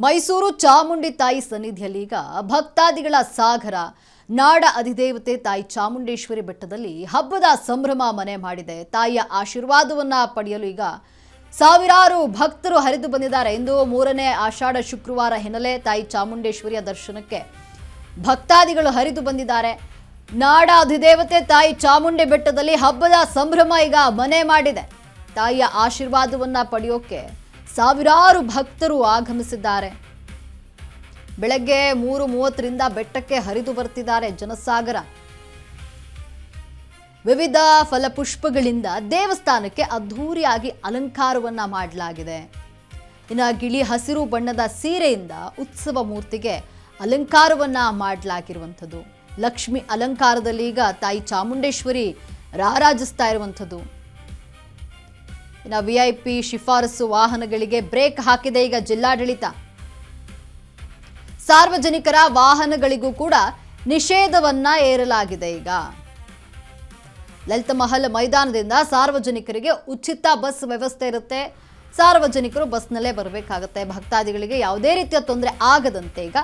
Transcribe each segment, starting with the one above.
ಮೈಸೂರು ಚಾಮುಂಡಿ ತಾಯಿ ಸನ್ನಿಧಿಯಲ್ಲಿ ಈಗ ಭಕ್ತಾದಿಗಳ ಸಾಗರ. ನಾಡ ಅಧಿದೇವತೆ ತಾಯಿ ಚಾಮುಂಡೇಶ್ವರಿ ಬೆಟ್ಟದಲ್ಲಿ ಹಬ್ಬದ ಸಂಭ್ರಮ ಮನೆ ಮಾಡಿದೆ. ತಾಯಿಯ ಆಶೀರ್ವಾದವನ್ನ ಪಡೆಯಲು ಈಗ ಸಾವಿರಾರು ಭಕ್ತರು ಹರಿದು ಬಂದಿದ್ದಾರೆ. ಇಂದು 3ನೇ ಆಷಾಢ ಶುಕ್ರವಾರ ಹಿನ್ನೆಲೆ ತಾಯಿ ಚಾಮುಂಡೇಶ್ವರಿಯ ದರ್ಶನಕ್ಕೆ ಭಕ್ತಾದಿಗಳು ಹರಿದು ಬಂದಿದ್ದಾರೆ. ನಾಡ ಅಧಿದೇವತೆ ತಾಯಿ ಚಾಮುಂಡಿ ಬೆಟ್ಟದಲ್ಲಿ ಹಬ್ಬದ ಸಂಭ್ರಮ ಈಗ ಮನೆ ಮಾಡಿದೆ. ತಾಯಿಯ ಆಶೀರ್ವಾದವನ್ನ ಪಡೆಯೋಕೆ ಸಾವಿರಾರು ಭಕ್ತರು ಆಗಮಿಸಿದ್ದಾರೆ. ಬೆಳಗ್ಗೆ 3:30ರಿಂದ ಬೆಟ್ಟಕ್ಕೆ ಹರಿದು ಬರ್ತಿದ್ದಾರೆ ಜನಸಾಗರ. ವಿವಿಧ ಫಲಪುಷ್ಪಗಳಿಂದ ದೇವಸ್ಥಾನಕ್ಕೆ ಅದ್ಧೂರಿಯಾಗಿ ಅಲಂಕಾರವನ್ನ ಮಾಡಲಾಗಿದೆ. ಇನ್ನು ಗಿಳಿ ಹಸಿರು ಬಣ್ಣದ ಸೀರೆಯಿಂದ ಉತ್ಸವ ಮೂರ್ತಿಗೆ ಅಲಂಕಾರವನ್ನ ಮಾಡಲಾಗಿರುವಂಥದ್ದು. ಲಕ್ಷ್ಮಿ ಅಲಂಕಾರದಲ್ಲಿ ಈಗ ತಾಯಿ ಚಾಮುಂಡೇಶ್ವರಿ ರಾರಾಜಿಸ್ತಾ ಇರುವಂಥದ್ದು. ಇನ್ನು VIP ಶಿಫಾರಸು ವಾಹನಗಳಿಗೆ ಬ್ರೇಕ್ ಹಾಕಿದೆ ಈಗ ಜಿಲ್ಲಾಡಳಿತ. ಸಾರ್ವಜನಿಕರ ವಾಹನಗಳಿಗೂ ಕೂಡ ನಿಷೇಧವನ್ನ ಏರಲಾಗಿದೆ. ಈಗ ಲಲಿತ ಮಹಲ್ ಮೈದಾನದಿಂದ ಸಾರ್ವಜನಿಕರಿಗೆ ಉಚಿತ ಬಸ್ ವ್ಯವಸ್ಥೆ ಇರುತ್ತೆ. ಸಾರ್ವಜನಿಕರು ಬಸ್ನಲ್ಲೇ ಬರಬೇಕಾಗುತ್ತೆ. ಭಕ್ತಾದಿಗಳಿಗೆ ಯಾವುದೇ ರೀತಿಯ ತೊಂದರೆ ಆಗದಂತೆ ಈಗ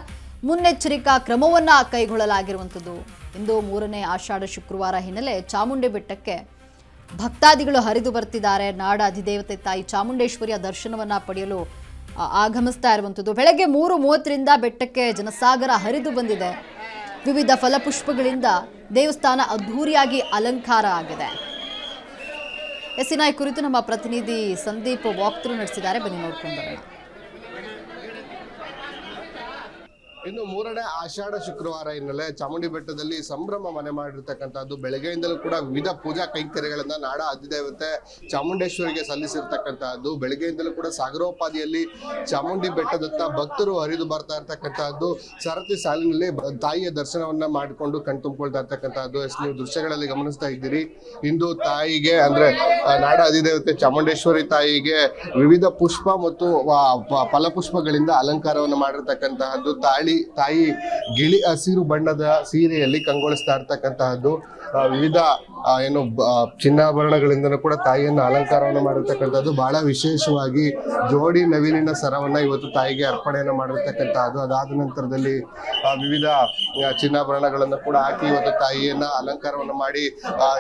ಮುನ್ನೆಚ್ಚರಿಕಾ ಕ್ರಮವನ್ನ ಕೈಗೊಳ್ಳಲಾಗಿರುವಂಥದ್ದು. ಇಂದು 3ನೇ ಆಷಾಢ ಶುಕ್ರವಾರ ಹಿನ್ನೆಲೆ ಚಾಮುಂಡಿ ಬೆಟ್ಟಕ್ಕೆ ಭಕ್ತಾದಿಗಳು ಹರಿದು ಬರ್ತಿದ್ದಾರೆ. ನಾಡ ಅಧಿದೇವತೆ ತಾಯಿ ಚಾಮುಂಡೇಶ್ವರಿಯ ದರ್ಶನವನ್ನ ಪಡೆಯಲು ಆಗಮಿಸ್ತಾ ಇರುವಂಥದ್ದು. ಬೆಳಗ್ಗೆ 3:30ರಿಂದ ಬೆಟ್ಟಕ್ಕೆ ಜನಸಾಗರ ಹರಿದು ಬಂದಿದೆ. ವಿವಿಧ ಫಲಪುಷ್ಪಗಳಿಂದ ದೇವಸ್ಥಾನ ಅದ್ಧೂರಿಯಾಗಿ ಅಲಂಕಾರ ಆಗಿದೆ. ಈ ಕುರಿತು ನಮ್ಮ ಪ್ರತಿನಿಧಿ ಸಂದೀಪ್ ವಾಕ್ಥ್ರೂ ನಡೆಸಿದ್ದಾರೆ. ಬನ್ನಿ ನೋಡ್ಕೊಂಡು ಬರೋಣ. ಇನ್ನು 3ನೇ ಆಷಾಢ ಶುಕ್ರವಾರ ಹಿನ್ನೆಲೆ ಚಾಮುಂಡಿ ಬೆಟ್ಟದಲ್ಲಿ ಸಂಭ್ರಮ ಮನೆ ಮಾಡಿರ್ತಕ್ಕಂಥದ್ದು. ಬೆಳಗ್ಗೆಯಿಂದಲೂ ಕೂಡ ವಿವಿಧ ಪೂಜಾ ಕೈಂಕರ್ಯಗಳನ್ನ ನಾಡ ಅಧಿದೇವತೆ ಚಾಮುಂಡೇಶ್ವರಿಗೆ ಸಲ್ಲಿಸಿರ್ತಕ್ಕಂಥದ್ದು. ಬೆಳಗ್ಗೆಯಿಂದಲೂ ಕೂಡ ಸಾಗರೋಪಾದಿಯಲ್ಲಿ ಚಾಮುಂಡಿ ಬೆಟ್ಟದತ್ತ ಭಕ್ತರು ಹರಿದು ಬರ್ತಾ ಇರ್ತಕ್ಕಂಥದ್ದು. ಸರತಿ ಸಾಲಿನಲ್ಲಿ ತಾಯಿಯ ದರ್ಶನವನ್ನ ಮಾಡಿಕೊಂಡು ಕಣ್ತುಂಬಿಕೊಳ್ತಾ ಇರ್ತಕ್ಕಂಥದ್ದು. ನೀವು ದೃಶ್ಯಗಳಲ್ಲಿ ಗಮನಿಸ್ತಾ ಇದ್ದೀರಿ. ಇಂದು ತಾಯಿಗೆ ಅಂದ್ರೆ ನಾಡ ಅಧಿದೇವತೆ ಚಾಮುಂಡೇಶ್ವರಿ ತಾಯಿಗೆ ವಿವಿಧ ಪುಷ್ಪ ಮತ್ತು ಫಲಪುಷ್ಪಗಳಿಂದ ಅಲಂಕಾರವನ್ನು ಮಾಡಿರ್ತಕ್ಕಂತಹದ್ದು. ತಾಯಿ ಗಿಳಿ ಹಸಿರು ಬಣ್ಣದ ಸೀರೆಯಲ್ಲಿ ಕಂಗೊಳಿಸ್ತಾ ಇರ್ತಕ್ಕಂತಹದ್ದು. ವಿವಿಧ ಏನು ಚಿನ್ನಾಭರಣಗಳಿಂದ ಕೂಡ ತಾಯಿಯನ್ನು ಅಲಂಕಾರವನ್ನು ಮಾಡಿರ್ತಕ್ಕಂಥದ್ದು. ಬಹಳ ವಿಶೇಷವಾಗಿ ಜೋಡಿ ನವಿಲಿನ ಸರವನ್ನ ಇವತ್ತು ತಾಯಿಗೆ ಅರ್ಪಣೆಯನ್ನು ಮಾಡಿರ್ತಕ್ಕಂಥದ್ದು. ಅದಾದ ನಂತರದಲ್ಲಿ ವಿವಿಧ ಚಿನ್ನಾಭರಣಗಳನ್ನು ಕೂಡ ಹಾಕಿ ಇವತ್ತು ತಾಯಿಯನ್ನ ಅಲಂಕಾರವನ್ನು ಮಾಡಿ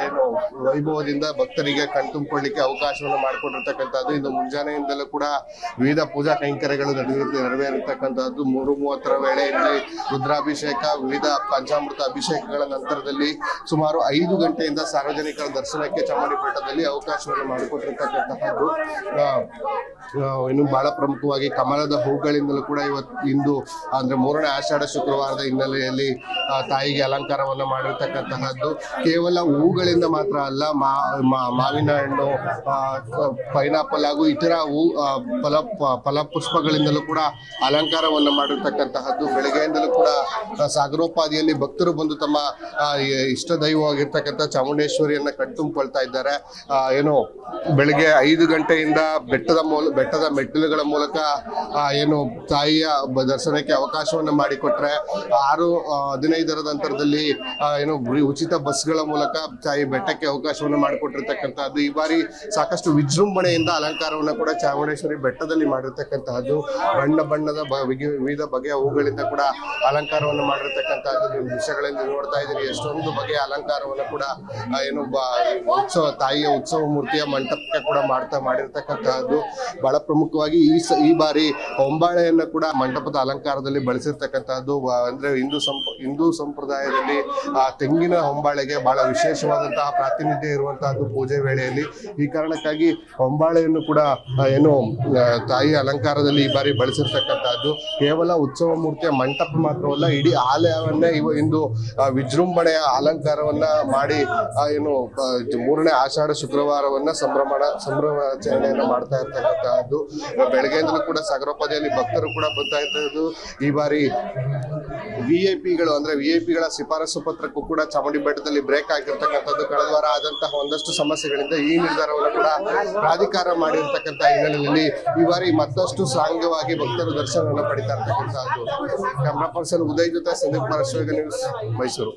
ಏನು ವೈಭವದಿಂದ ಭಕ್ತರಿಗೆ ಕಣ್ತುಂಬಿಕೊಳ್ಳಿಕ್ಕೆ ಅವಕಾಶವನ್ನು ಮಾಡಿಕೊಂಡಿರ್ತಕ್ಕಂಥದ್ದು. ಇನ್ನು ಮುಂಜಾನೆಯಿಂದಲೂ ಕೂಡ ವಿವಿಧ ಪೂಜಾ ಕೈಂಕರ್ಯಗಳು ನೆರವೇರಿರ್ತಕ್ಕಂಥದ್ದು. 3:30 ವೇಳೆ ಇಲ್ಲಿ ರುದ್ರಾಭಿಷೇಕ, ವಿವಿಧ ಪಂಚಾಮೃತ ಅಭಿಷೇಕಗಳ ನಂತರದಲ್ಲಿ ಸುಮಾರು 5 ಗಂಟೆಯಿಂದ ಸಾರ್ವಜನಿಕರ ದರ್ಶನಕ್ಕೆ ಚಾಮುಂಡಿ ಬೆಟ್ಟದಲ್ಲಿ ಅವಕಾಶವನ್ನು ಮಾಡಿಕೊಟ್ಟಿರ್ತಕ್ಕಂತಹದ್ದು. ಇನ್ನು ಬಹಳ ಪ್ರಮುಖವಾಗಿ ಕಮಲದ ಹೂಗಳಿಂದಲೂ ಕೂಡ ಇಂದು ಅಂದ್ರೆ 3ನೇ ಆಷಾಢ ಶುಕ್ರವಾರದ ಹಿನ್ನೆಲೆಯಲ್ಲಿ ತಾಯಿಗೆ ಅಲಂಕಾರವನ್ನು ಮಾಡಿರ್ತಕ್ಕಂತಹದ್ದು. ಕೇವಲ ಹೂಗಳಿಂದ ಮಾತ್ರ ಅಲ್ಲ, ಮಾವಿನ ಹಣ್ಣು, ಪೈನಾಪಲ್ ಹಾಗೂ ಇತರ ಫಲಪುಷ್ಪಗಳಿಂದಲೂ ಕೂಡ ಅಲಂಕಾರವನ್ನು ಮಾಡಿರ್ತಕ್ಕಂತಹದ್ದು. ಬೆಳಗ್ಗೆಯಿಂದಲೂ ಕೂಡ ಸಾಗರೋಪಾದಿಯಲ್ಲಿ ಭಕ್ತರು ಬಂದು ತಮ್ಮ ಇಷ್ಟ ದೈವವಾಗಿರ್ತಕ್ಕಂಥ ಚಾಮುಂಡೇಶ್ವರಿಯನ್ನ ಕಣ್ತುಂಬಿಕೊಳ್ತಾ ಇದ್ದಾರೆ. ಏನು ಬೆಳಿಗ್ಗೆ 5 ಗಂಟೆಯಿಂದ ಬೆಟ್ಟದ ಮೆಟ್ಟಿಲುಗಳ ಮೂಲಕ ಏನು ತಾಯಿಯ ದರ್ಶನಕ್ಕೆ ಅವಕಾಶವನ್ನು ಮಾಡಿಕೊಟ್ರೆ 6:15 ನಂತರದಲ್ಲಿ ಏನು ಉಚಿತ ಬಸ್ಗಳ ಮೂಲಕ ತಾಯಿ ಬೆಟ್ಟಕ್ಕೆ ಅವಕಾಶವನ್ನು ಮಾಡಿಕೊಟ್ಟಿರ್ತಕ್ಕಂಥದ್ದು. ಈ ಬಾರಿ ಸಾಕಷ್ಟು ವಿಜೃಂಭಣೆಯಿಂದ ಅಲಂಕಾರವನ್ನು ಕೂಡ ಚಾಮುಂಡೇಶ್ವರಿ ಬೆಟ್ಟದಲ್ಲಿ ಮಾಡಿರ್ತಕ್ಕಂತಹದ್ದು. ಬಣ್ಣದ ವಿವಿಧ ಬಗೆಯ ಹೂಗಳಿಂದ ಕೂಡ ಅಲಂಕಾರವನ್ನು ಮಾಡಿರ್ತಕ್ಕಂಥದ್ದು. ನೀವು ದೃಶ್ಯಗಳಲ್ಲಿ ನೋಡ್ತಾ ಇದ್ದೀರಿ. ಎಷ್ಟೊಂದು ಬಗೆಯ ಅಲಂಕಾರವನ್ನು ಕೂಡ ಏನು ತಾಯಿಯ ಉತ್ಸವ ಮೂರ್ತಿಯ ಮಂಟಪಕ್ಕೆ ಕೂಡ ಮಾಡಿರ್ತಕ್ಕಂತಹದ್ದು. ಬಹಳ ಪ್ರಮುಖವಾಗಿ ಈ ಬಾರಿ ಹೊಂಬಾಳೆಯನ್ನ ಕೂಡ ಮಂಟಪದ ಅಲಂಕಾರದಲ್ಲಿ ಬಳಸಿರ್ತಕ್ಕಂತಹದ್ದು. ಅಂದ್ರೆ ಹಿಂದೂ ಸಂಪ್ರದಾಯದಲ್ಲಿ ತೆಂಗಿನ ಹೊಂಬಾಳೆಗೆ ಬಹಳ ವಿಶೇಷವಾದಂತಹ ಪ್ರಾತಿನಿಧ್ಯ ಇರುವಂತಹದ್ದು ಪೂಜೆ ವೇಳೆಯಲ್ಲಿ. ಈ ಕಾರಣಕ್ಕಾಗಿ ಹೊಂಬಾಳೆಯನ್ನು ಕೂಡ ಏನು ತಾಯಿ ಅಲಂಕಾರದಲ್ಲಿ ಈ ಬಾರಿ ಬಳಸಿರ್ತಕ್ಕಂತಹದ್ದು. ಕೇವಲ ಉತ್ಸವ ಮೂರ್ತಿಯ ಮಂಟಪ ಮಾತ್ರವಲ್ಲ, ಇಡೀ ಆಲಯವನ್ನೇ ಇಂದು ವಿಜೃಂಭಣೆಯ ಅಲಂಕಾರವನ್ನ ಮಾಡಿ ಏನು 3ನೇ ಆಷಾಢ ಶುಕ್ರವಾರವನ್ನ ಸಂಭ್ರಮಾಚರಣೆಯನ್ನು ಮಾಡ್ತಾ ಇರ್ತಕ್ಕಂತಹದ್ದು. ಬೆಳಗ್ಗೆಯಿಂದಲೂ ಕೂಡ ಸಾಗರೋಪಾದಿಯಲ್ಲಿ ಭಕ್ತರು ಕೂಡ ಬರ್ತಾ ಇರ್ತದ್ದು. ಈ ಬಾರಿ ವಿಐಪಿಗಳ ಶಿಫಾರಸು ಪತ್ರಕ್ಕೂ ಕೂಡ ಚಾಮುಂಡಿ ಬೆಟ್ಟದಲ್ಲಿ ಬ್ರೇಕ್ ಆಗಿರ್ತಕ್ಕಂಥದ್ದು. ಕಳೆದ ವಾರ ಆದಂತಹ ಒಂದಷ್ಟು ಸಮಸ್ಯೆಗಳಿಂದ ಈ ನಿರ್ಧಾರವನ್ನು ಕೂಡ ಪ್ರಾಧಿಕಾರ ಮಾಡಿರ್ತಕ್ಕಂಥ ಹಿನ್ನೆಲೆಯಲ್ಲಿ ಈ ಬಾರಿ ಮತ್ತಷ್ಟು ಸಾಂಗವಾಗಿ ಭಕ್ತರು ದರ್ಶನವನ್ನು ಪಡಿತಾ ಇರ್ತಕ್ಕಂಥದ್ದು. ಕ್ಯಾಮ್ರಾ ಪರ್ಸನ್ ಉದಯ್ ಜೊತೆ ಸಂದೀಪ್ ನ್ಯೂಸ್, ಮೈಸೂರು.